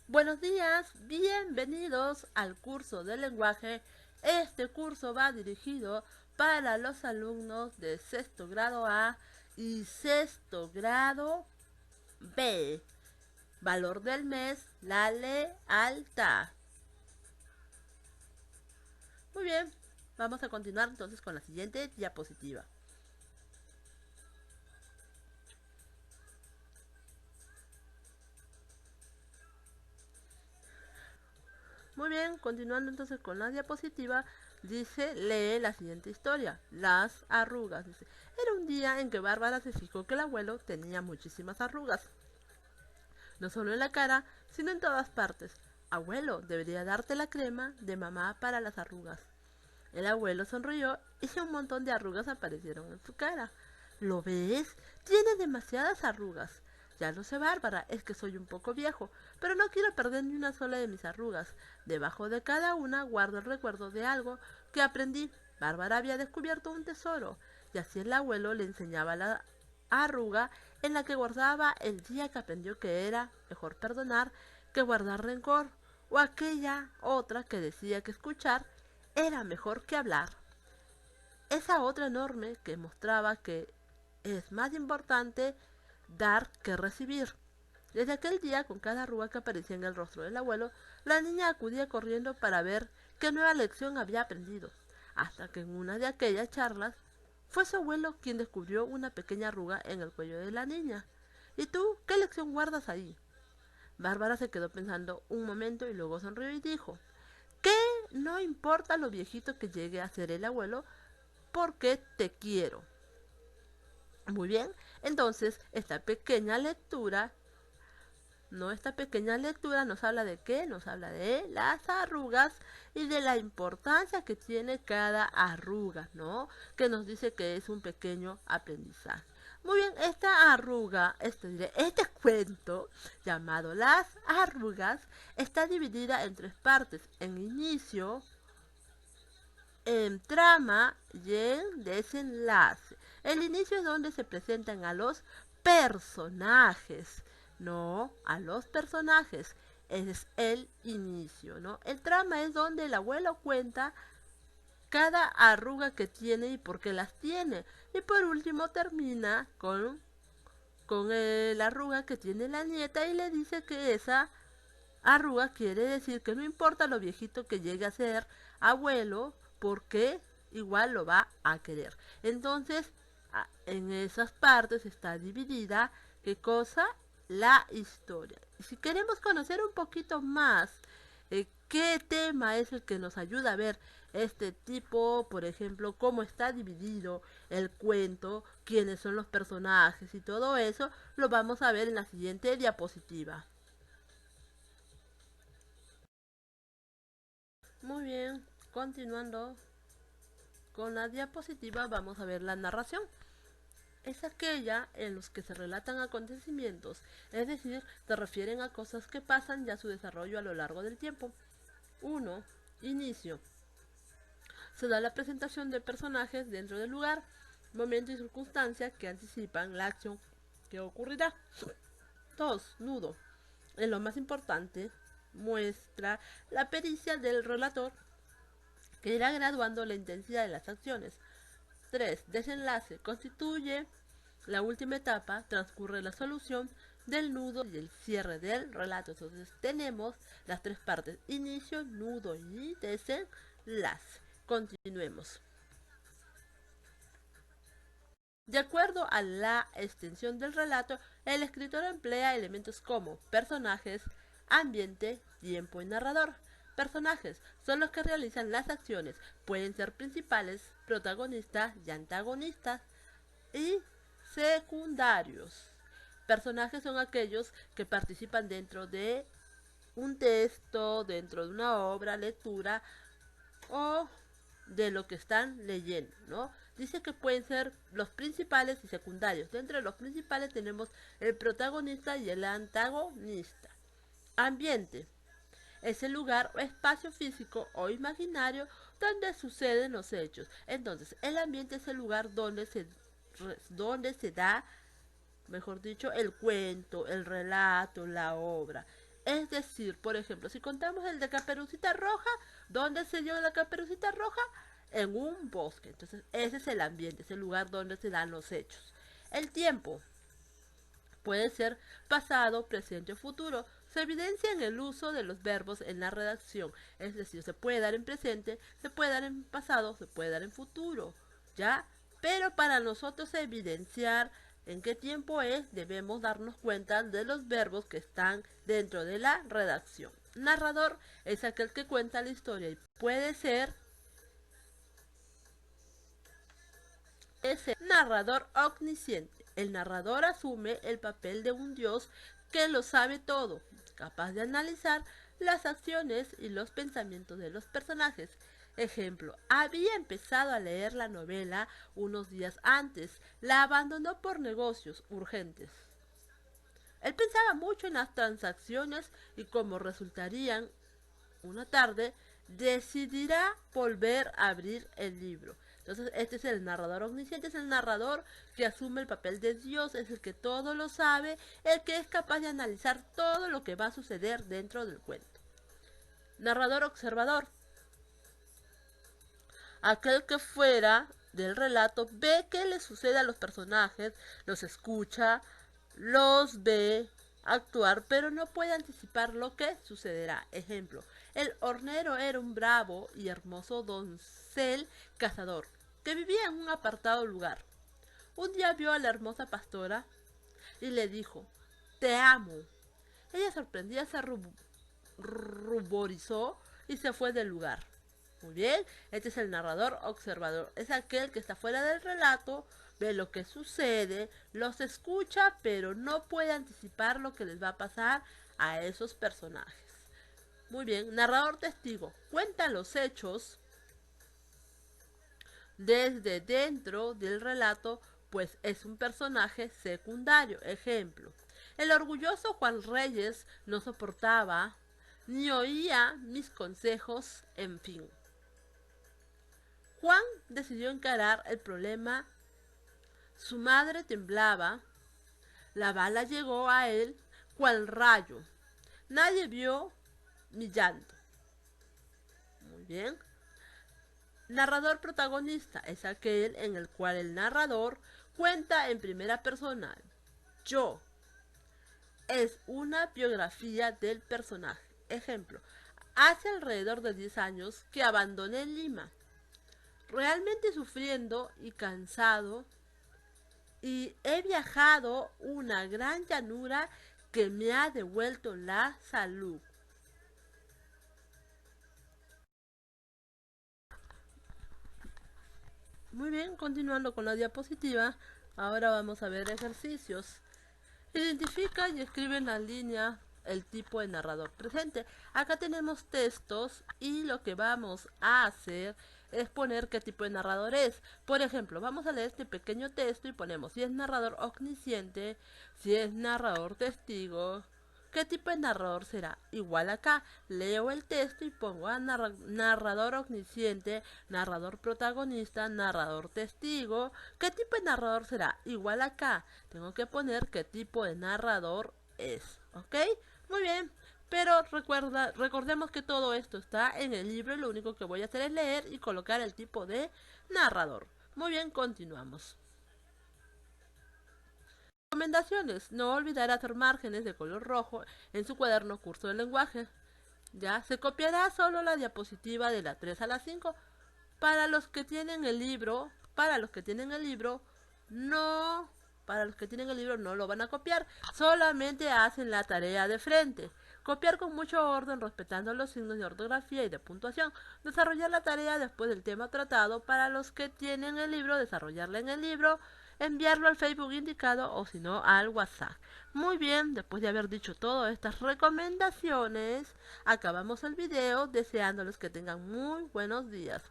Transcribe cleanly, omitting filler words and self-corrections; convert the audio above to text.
Buenos días, bienvenidos al curso de lenguaje. Este curso va dirigido para los alumnos de sexto grado A y sexto grado B. Valor del mes, la lealtad. Muy bien, vamos a continuar entonces con la siguiente diapositiva. Muy bien, continuando entonces con la diapositiva, dice, lee la siguiente historia, las arrugas. Dice, era un día en que Bárbara se fijó que el abuelo tenía muchísimas arrugas, no solo en la cara, sino en todas partes. Abuelo, debería darte la crema de mamá para las arrugas. El abuelo sonrió y un montón de arrugas aparecieron en su cara. ¿Lo ves? Tiene demasiadas arrugas. Ya lo sé, Bárbara, es que soy un poco viejo, pero no quiero perder ni una sola de mis arrugas. Debajo de cada una guardo el recuerdo de algo que aprendí. Bárbara había descubierto un tesoro, y así el abuelo le enseñaba la arruga en la que guardaba el día que aprendió que era mejor perdonar que guardar rencor, o aquella otra que decía que escuchar era mejor que hablar. Esa otra enorme que mostraba que es más importante dar que recibir. Desde aquel día, con cada arruga que aparecía en el rostro del abuelo, la niña acudía corriendo para ver qué nueva lección había aprendido, hasta que en una de aquellas charlas fue su abuelo quien descubrió una pequeña arruga en el cuello de la niña. ¿Y tú qué lección guardas ahí? Bárbara se quedó pensando un momento y luego sonrió y dijo, que no importa lo viejito que llegue a ser el abuelo, porque te quiero. Muy bien, entonces esta pequeña lectura nos habla de qué, nos habla de las arrugas y de la importancia que tiene cada arruga, ¿no? Que nos dice que es un pequeño aprendizaje. Muy bien, esta arruga, este cuento llamado Las arrugas está dividida en tres partes: en inicio, en trama y en desenlace. El inicio es donde se presentan a los personajes, no a los personajes. Es el inicio, ¿no? El trama es donde el abuelo cuenta cada arruga que tiene y por qué las tiene. Y por último termina con la arruga que tiene la nieta y le dice que esa arruga quiere decir que no importa lo viejito que llegue a ser abuelo, porque igual lo va a querer. Entonces, en esas partes está dividida, ¿qué cosa? La historia. Y si queremos conocer un poquito más qué tema es el que nos ayuda a ver este tipo, por ejemplo, cómo está dividido el cuento, quiénes son los personajes y todo eso, lo vamos a ver en la siguiente diapositiva. Muy bien, continuando con la diapositiva vamos a ver la narración. Es aquella en los que se relatan acontecimientos, es decir, se refieren a cosas que pasan y a su desarrollo a lo largo del tiempo. 1. Inicio. Se da la presentación de personajes dentro del lugar, momento y circunstancia que anticipan la acción que ocurrirá. 2. Nudo. En lo más importante, muestra la pericia del relator que irá graduando la intensidad de las acciones. 3. Desenlace. Constituye la última etapa, transcurre la solución del nudo y el cierre del relato. Entonces tenemos las tres partes: inicio, nudo y desenlace. Continuemos. De acuerdo a la extensión del relato, el escritor emplea elementos como personajes, ambiente, tiempo y narrador. Personajes son los que realizan las acciones, pueden ser principales, protagonistas y antagonistas, y secundarios. Personajes son aquellos que participan dentro de un texto, dentro de una obra, lectura o de lo que están leyendo, ¿no? Dice que pueden ser los principales y secundarios. Dentro de los principales tenemos el protagonista y el antagonista. Ambiente. Es el lugar o espacio físico o imaginario donde suceden los hechos. Entonces, el ambiente es el lugar donde se da, mejor dicho, el cuento, el relato, la obra. Es decir, por ejemplo, si contamos el de Caperucita Roja, ¿dónde se dio la Caperucita Roja? En un bosque. Entonces, ese es el ambiente, es el lugar donde se dan los hechos. El tiempo puede ser pasado, presente o futuro. Se evidencia en el uso de los verbos en la redacción. Es decir, se puede dar en presente, se puede dar en pasado, se puede dar en futuro. ¿Ya? Pero para nosotros evidenciar en qué tiempo es, debemos darnos cuenta de los verbos que están dentro de la redacción. Narrador es aquel que cuenta la historia y puede ser ese narrador omnisciente. El narrador asume el papel de un dios que lo sabe todo, capaz de analizar las acciones y los pensamientos de los personajes. Ejemplo, había empezado a leer la novela unos días antes, la abandonó por negocios urgentes. Él pensaba mucho en las transacciones y como resultarían una tarde, decidirá volver a abrir el libro. Entonces, este es el narrador omnisciente, es el narrador que asume el papel de Dios, es el que todo lo sabe, el que es capaz de analizar todo lo que va a suceder dentro del cuento. Narrador observador. Aquel que fuera del relato ve qué le sucede a los personajes, los escucha, los ve actuar, pero no puede anticipar lo que sucederá. Ejemplo, el hornero era un bravo y hermoso doncel cazador, que vivía en un apartado lugar. Un día vio a la hermosa pastora y le dijo, te amo. Ella sorprendida se ruborizó y se fue del lugar. Muy bien, este es el narrador observador. Es aquel que está fuera del relato, ve lo que sucede, los escucha, pero no puede anticipar lo que les va a pasar a esos personajes. Muy bien, narrador testigo. Cuenta los hechos desde dentro del relato, pues es un personaje secundario. Ejemplo, el orgulloso Juan Reyes no soportaba ni oía mis consejos, en fin. Juan decidió encarar el problema. Su madre temblaba. La bala llegó a él cual rayo. Nadie vio mi llanto. Muy bien. Narrador protagonista es aquel en el cual el narrador cuenta en primera persona. Yo. Es una biografía del personaje. Ejemplo, hace alrededor de 10 años que abandoné Lima. Realmente sufriendo y cansado, y he viajado una gran llanura que me ha devuelto la salud. Muy bien, continuando con la diapositiva, ahora vamos a ver ejercicios. Identifica y escribe en la línea el tipo de narrador presente. Acá tenemos textos y lo que vamos a hacer es poner qué tipo de narrador es. Por ejemplo, vamos a leer este pequeño texto y ponemos si es narrador omnisciente, si es narrador testigo. ¿Qué tipo de narrador será? Igual acá, leo el texto y pongo a narrador omnisciente, narrador protagonista, narrador testigo. ¿Qué tipo de narrador será? Igual acá, tengo que poner qué tipo de narrador es. ¿Ok? Muy bien. Pero recordemos que todo esto está en el libro y lo único que voy a hacer es leer y colocar el tipo de narrador. Muy bien, continuamos. Recomendaciones. No olvidar hacer márgenes de color rojo en su cuaderno curso de lenguaje. Ya se copiará solo la diapositiva de la 3 a la 5. Para los que tienen el libro, no lo van a copiar, solamente hacen la tarea de frente. Copiar con mucho orden, respetando los signos de ortografía y de puntuación. Desarrollar la tarea después del tema tratado. Para los que tienen el libro, desarrollarla en el libro, enviarlo al Facebook indicado o si no al WhatsApp. Muy bien, después de haber dicho todas estas recomendaciones, acabamos el video deseándoles que tengan muy buenos días.